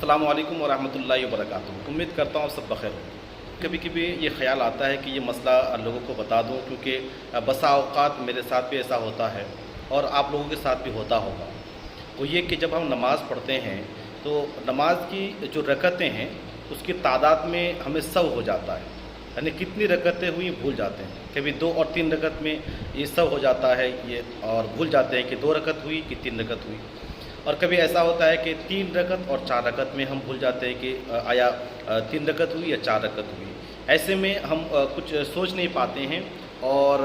अस्सलाम वालेकुम वरहमतुल्लाहि वबरकातुहू। उम्मीद करता हूँ सब बखैर हो। कभी कभी ये ख्याल आता है कि ये मसला लोगों को बता दूँ, क्योंकि बसा औक़ात मेरे साथ भी ऐसा होता है और आप लोगों के साथ भी होता होगा। वो ये कि जब हम नमाज़ पढ़ते हैं तो नमाज की जो रकतें हैं उसकी तादाद में हमें सव हो जाता है, यानी कितनी रकतें हुई भूल जाते हैं। कभी 2 और 3 रकत में ये सव हो जाता है ये, और भूल जाते हैं कि 2 रकत हुई कि 3 रकत हुई। और कभी ऐसा होता है कि 3 रकत और 4 रकत में हम भूल जाते हैं कि आया 3 रकत हुई या 4 रकत हुई। ऐसे में हम कुछ सोच नहीं पाते हैं और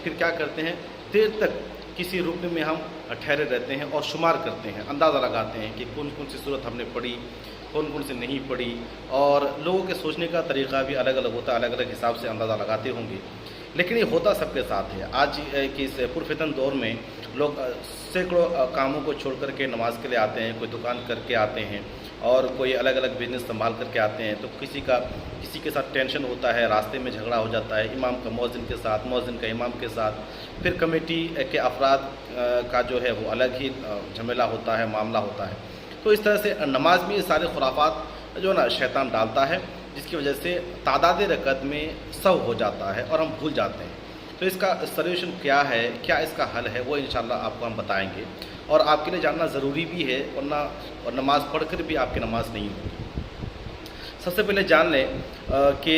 फिर क्या करते हैं, देर तक किसी रुकन में हम ठहरे रहते हैं और शुमार करते हैं, अंदाज़ा लगाते हैं कि कौन कौन सी सूरत हमने पढ़ी, कौन कौन सी नहीं पढ़ी। और लोगों के सोचने का तरीक़ा भी अलग अलग होता है, अलग अलग हिसाब से अंदाज़ा लगाते होंगे। लेकिन ये होता सबके साथ है। आज के इस पुरफितन दौर में लोग सैकड़ों कामों को छोड़ कर के नमाज के लिए आते हैं, कोई दुकान करके आते हैं और कोई अलग अलग बिज़नेस संभाल करके आते हैं। तो किसी के साथ टेंशन होता है, रास्ते में झगड़ा हो जाता है इमाम का मौज़िन के साथ, मौज़िन का इमाम के साथ, फिर कमेटी के अफराद का जो है वो अलग ही झमेला होता है, मामला होता है। तो इस तरह से नमाज में ये सारे खुराफात जो ना शैतान डालता है, जिसकी वजह से तादाद रकत में सव हो जाता है और हम भूल जाते हैं। तो इसका सल्यूशन क्या है, क्या इसका हल है, वो इंशाल्लाह आपको हम बताएंगे और आपके लिए जानना ज़रूरी भी है, वरना और नमाज़ पढ़कर भी आपकी नमाज नहीं होगी। सबसे पहले जान लें कि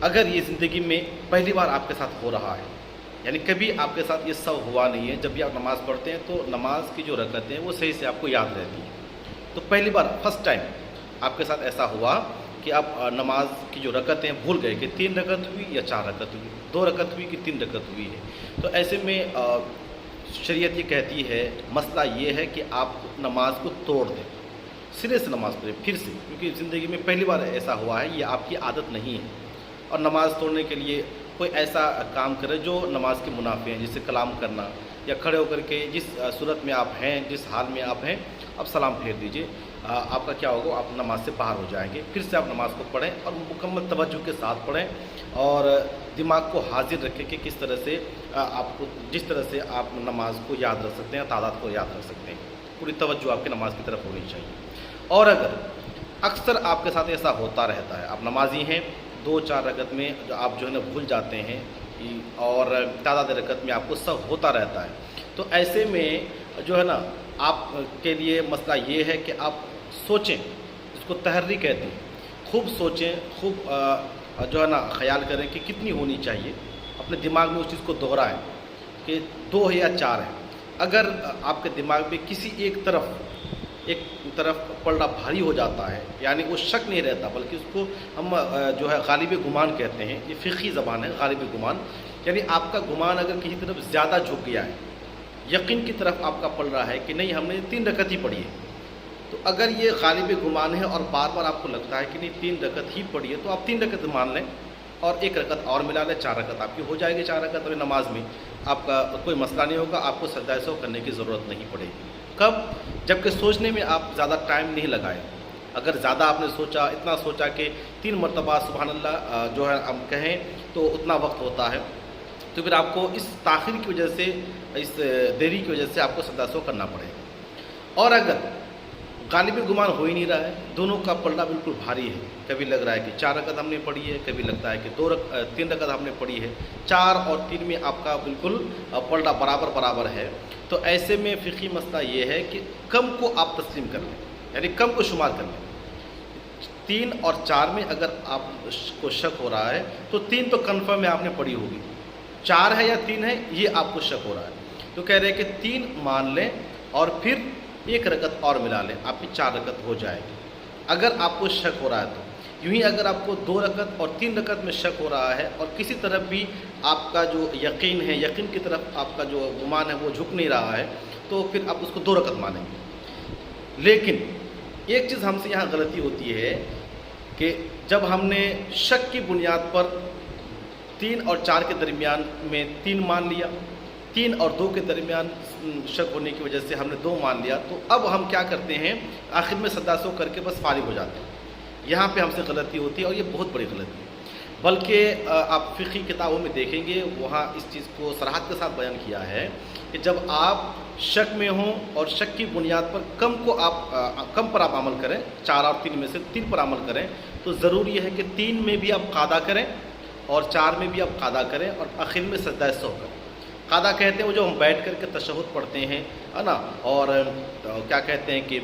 अगर ये ज़िंदगी में पहली बार आपके साथ हो रहा है, यानी कभी आपके साथ ये सव हुआ नहीं है, जब भी आप नमाज़ पढ़ते हैं तो नमाज की जो रकतें हैं वो सही से आपको याद रहती हैं। तो पहली बार फर्स्ट टाइम आपके साथ ऐसा हुआ कि आप नमाज की जो रकतें हैं भूल गए कि 3 रकत हुई या 4 रकत हुई, 2 रकत हुई कि 3 रकत हुई है। तो ऐसे में शरीयत ये कहती है, मसला ये है कि आप नमाज को तोड़ दें, सिरे से नमाज़ पढ़ें फिर से, क्योंकि ज़िंदगी में पहली बार ऐसा हुआ है, ये आपकी आदत नहीं है। और नमाज़ तोड़ने के लिए कोई ऐसा काम करे जो नमाज के मुनाफे हैं, जैसे कलाम करना या खड़े होकर के जिस सूरत में आप हैं, जिस हाल में आप हैं, आप सलाम फेर दीजिए। आपका क्या होगा, आप नमाज से बाहर हो जाएंगे। फिर से आप नमाज को पढ़ें और मुकम्मल तवज्जो के साथ पढ़ें और दिमाग को हाजिर रखें कि किस तरह से आपको, जिस तरह से आप नमाज को याद रख सकते हैं, तादाद को याद रख सकते हैं। पूरी तवज्जो आपकी नमाज की तरफ होनी चाहिए। और अगर अक्सर आपके साथ ऐसा होता रहता है, आप नमाजी हैं, 2-4 रकत में जो आप जो है ना भूल जाते हैं और तादाद रकत में आपको सब होता रहता है, तो ऐसे में जो है ना आपके लिए मसला ये है कि आप सोचें, इसको तहर्री कहते हैं, खूब सोचें, खूब जो है ना ख्याल करें कि कितनी होनी चाहिए। अपने दिमाग में उस चीज़ को दोहराएं कि 2 है या 4 है। अगर आपके दिमाग में किसी एक तरफ पलड़ा भारी हो जाता है, यानी वो शक नहीं रहता, बल्कि उसको हम जो है गालिब गुमान कहते हैं, ये फ़िक़ही ज़बान है गालिब गुमान, यानी आपका गुमान अगर किसी तरफ ज़्यादा झुक गया है, यकीन की तरफ आपका पड़ रहा है कि नहीं हमने 3 रकत ही पढ़ी है, तो अगर ये गालिब गुमान है और बार बार आपको लगता है कि नहीं 3 रकत ही पढ़ी है, तो आप 3 रकत मान लें और 1 रकत और मिला लें, 4 रकत आपकी हो जाएगी। 4 रकत वाली नमाज में आपका कोई मसला नहीं होगा, आपको सजदा सौ करने की ज़रूरत नहीं पड़ेगी। कब? जबकि सोचने में आप ज़्यादा टाइम नहीं लगाए। अगर ज़्यादा आपने सोचा, इतना सोचा कि 3 मरतबा सुबहान अल्लाह जो है हम कहें तो उतना वक्त होता है, तो फिर आपको इस ताख़ीर की वजह से, इस देरी की वजह से आपको सजदा सौ करना पड़ेगा। और अगर गालिब गुमान हो ही नहीं रहा है, दोनों का पलड़ा बिल्कुल भारी है, कभी लग रहा है कि 4 रकत हमने पढ़ी है, कभी लगता है कि 3 रकत हमने पढ़ी है, 4 और 3 में आपका बिल्कुल पलड़ा बराबर है, तो ऐसे में फ़िक़ही मसला ये है कि कम को आप तस्लीम कर लें, यानी कम को शुमार कर लें। 3 और 4 में अगर आपको शक हो रहा है तो 3 तो कन्फर्म है आपने पढ़ी होगी, 4 है या 3 है ये आपको शक हो रहा है, तो कह रहे हैं कि 3 मान लें और फिर 1 रकत और मिला लें, आपकी 4 रकत हो जाएगी। अगर आपको शक हो रहा है तो यूँ ही, अगर आपको 2 रकत और 3 रकत में शक हो रहा है और किसी तरफ भी आपका जो यकीन है, यकीन की तरफ आपका जो गुमान है वो झुक नहीं रहा है, तो फिर आप उसको 2 रकत मानेंगे। लेकिन एक चीज़ हमसे यहाँ गलती होती है कि जब हमने शक की बुनियाद पर 3 और 4 के दरमियान में 3 मान लिया, 3 और 2 के दरमियान शक होने की वजह से हमने 2 मान लिया, तो अब हम क्या करते हैं, आखिर में सजदा सौ करके बस फारिग हो जाते हैं। यहाँ पे हमसे गलती होती है और ये बहुत बड़ी गलती है। बल्कि आप फ़िक़ही किताबों में देखेंगे वहाँ इस चीज़ को सराहत के साथ बयान किया है कि जब आप शक में हों और शक की बुनियाद पर कम पर आप अमल करें, 4 और 3 में से 3 पर अमल करें, तो ज़रूरी है कि 3 में भी आप क़ादा करें और 4 में भी आप क़ादा करें और आखिर में सजदा सहू करें। क़ादा कहते हैं वो जो हम बैठ कर के तशहुद पढ़ते हैं, है ना, और क्या कहते हैं कि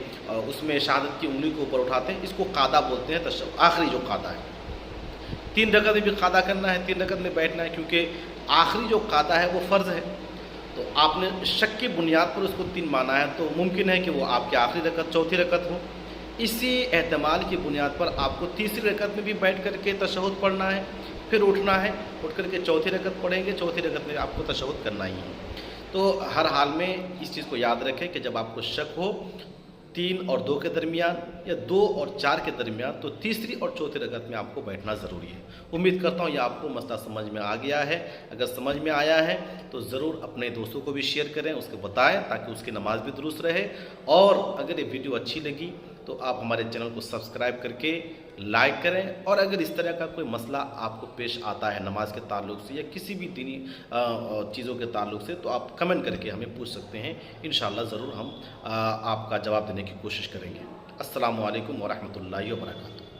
उसमें शहादत की उंगली को ऊपर उठाते हैं, इसको क़ादा बोलते हैं। तशहुद आखिरी जो क़ादा है, 3 रकअत में भी क़ादा करना है, 3 रकअत में बैठना है, क्योंकि आखिरी जो क़ादा है वो फ़र्ज़ है। तो आपने शक की बुनियाद पर उसको 3 माना है, तो मुमकिन है कि वो आपकी आखिरी रकअत, चौथी रकअत हो। इसी एहतमाल की बुनियाद पर आपको तीसरी रकअत में भी बैठ कर के तशहुद पढ़ना है, फिर उठना है, उठ कर के चौथी रकअत पढ़ेंगे, चौथी रकअत में आपको तशहुद करना ही है। तो हर हाल में इस चीज़ को याद रखें कि जब आपको शक हो 3 और 2 के दरमियान या 2 और 4 के दरमियान, तो तीसरी और चौथी रकअत में आपको बैठना ज़रूरी है। उम्मीद करता हूँ ये आपको मसला समझ में आ गया है। अगर समझ में आया है तो ज़रूर अपने दोस्तों को भी शेयर करें, उसको बताएं, ताकि उसकी नमाज भी दुरुस्त रहे। और अगर ये वीडियो अच्छी लगी तो आप हमारे चैनल को सब्सक्राइब करके लाइक करें। और अगर इस तरह का कोई मसला आपको पेश आता है नमाज के ताल्लुक़ से या किसी भी दीनी चीज़ों के ताल्लुक़ से, तो आप कमेंट करके हमें पूछ सकते हैं। इंशाअल्लाह ज़रूर हम आपका जवाब देने की कोशिश करेंगे। अस्सलामु अलैकुम व रहमतुल्लाहि व बरकातहू।